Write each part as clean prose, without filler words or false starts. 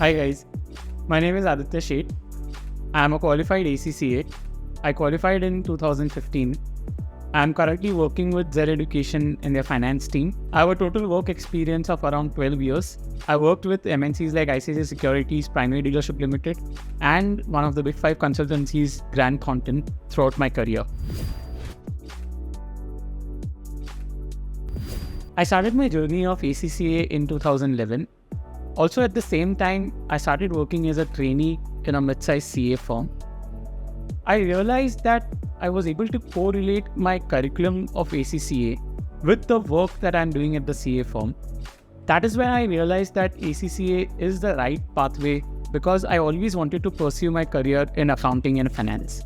Hi guys, my name is Aditya Sheth. I am a qualified ACCA. I qualified in 2015. I am currently working with Zer Education in their finance team. I have a total work experience of around 12 years. I worked with MNCs like ICICI Securities, Primary Dealership Limited, and one of the big five consultancies, Grant Thornton, throughout my career. I started my journey of ACCA in 2011. Also at the same time, I started working as a trainee in a mid-sized CA firm. I realized that I was able to correlate my curriculum of ACCA with the work that I'm doing at the CA firm. That is when I realized that ACCA is the right pathway because I always wanted to pursue my career in accounting and finance.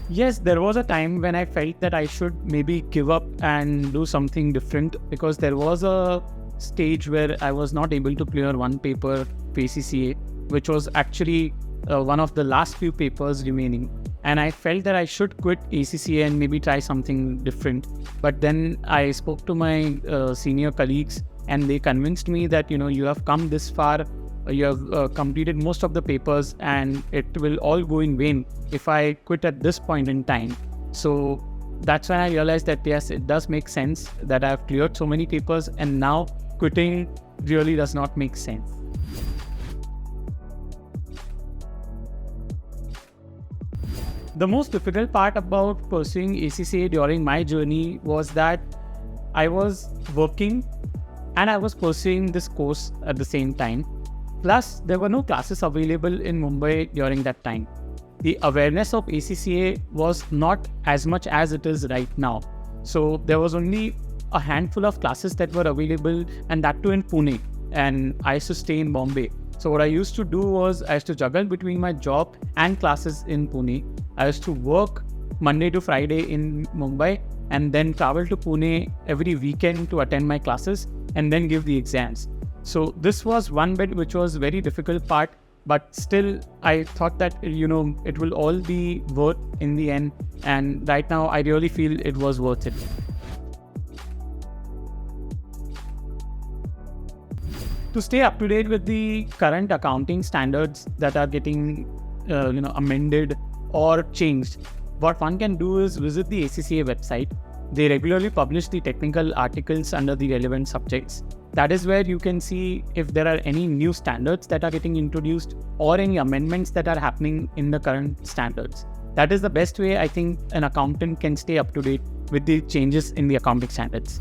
Yes, there was a time when I felt that I should maybe give up and do something different because there was a stage where I was not able to clear one paper for ACCA, which was actually one of the last few papers remaining. And I felt that I should quit ACCA and maybe try something different. But then I spoke to my senior colleagues and they convinced me that, you have come this far. You have completed most of the papers and it will all go in vain if I quit at this point in time. So that's when I realized that yes, it does make sense that I've cleared so many papers and now quitting really does not make sense. The most difficult part about pursuing ACCA during my journey was that I was working and I was pursuing this course at the same time. Plus, there were no classes available in Mumbai during that time. The awareness of ACCA was not as much as it is right now. So there was only a handful of classes that were available, and that too in Pune. And I used to stay in Bombay. So what I used to do was I used to juggle between my job and classes in Pune. I used to work Monday to Friday in Mumbai and then travel to Pune every weekend to attend my classes and then give the exams. So this was one bit which was very difficult part, but still I thought that, it will all be worth in the end. And right now I really feel it was worth it. To stay up to date with the current accounting standards that are getting, amended or changed, what one can do is visit the ACCA website. They regularly publish the technical articles under the relevant subjects. That is where you can see if there are any new standards that are getting introduced or any amendments that are happening in the current standards. That is the best way I think an accountant can stay up to date with the changes in the accounting standards.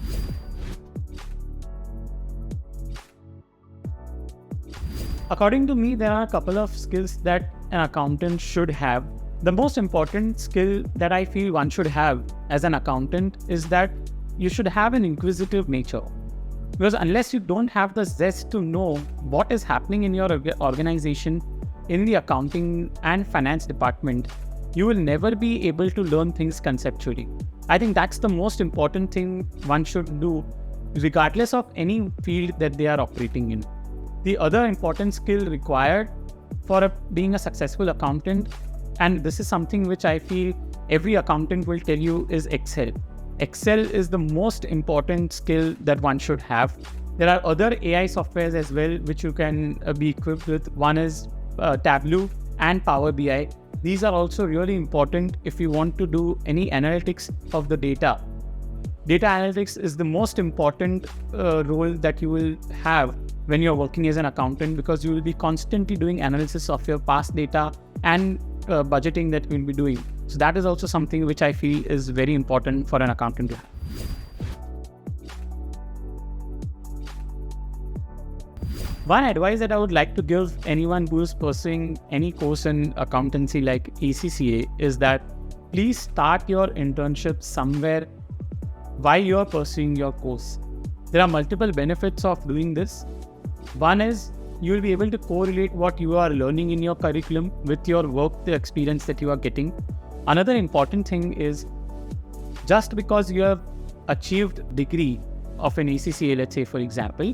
According to me, there are a couple of skills that an accountant should have. The most important skill that I feel one should have as an accountant is that you should have an inquisitive nature. Because unless you don't have the zest to know what is happening in your organization, in the accounting and finance department, you will never be able to learn things conceptually. I think that's the most important thing one should do, regardless of any field that they are operating in. The other important skill required for being a successful accountant, and this is something which I feel every accountant will tell you, is Excel. Excel is the most important skill that one should have. There are other AI softwares as well which you can be equipped with. One is Tableau and Power BI. These are also really important if you want to do any analytics of the data. Data analytics is the most important role that you will have when you're working as an accountant, because you will be constantly doing analysis of your past data and budgeting that you'll be doing. So that is also something which I feel is very important for an accountant to have. One advice that I would like to give anyone who is pursuing any course in accountancy like ACCA is that please start your internship somewhere while you're pursuing your course. There are multiple benefits of doing this. One is you will be able to correlate what you are learning in your curriculum with your work, the experience that you are getting. Another important thing is, just because you have achieved degree of an ACCA, let's say for example,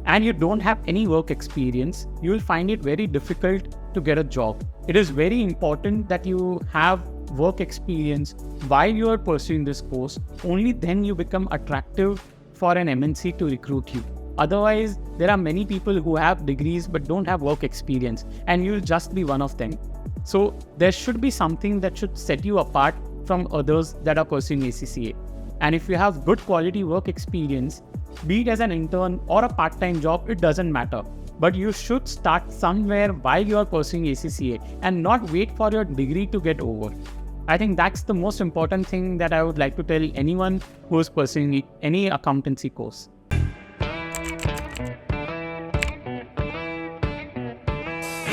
and you don't have any work experience, you will find it very difficult to get a job. It is very important that you have work experience while you are pursuing this course. Only then you become attractive for an MNC to recruit you. Otherwise, there are many people who have degrees but don't have work experience, and you'll just be one of them. So there should be something that should set you apart from others that are pursuing ACCA. And if you have good quality work experience, be it as an intern or a part-time job, it doesn't matter. But you should start somewhere while you are pursuing ACCA and not wait for your degree to get over. I think that's the most important thing that I would like to tell anyone who is pursuing any accountancy course.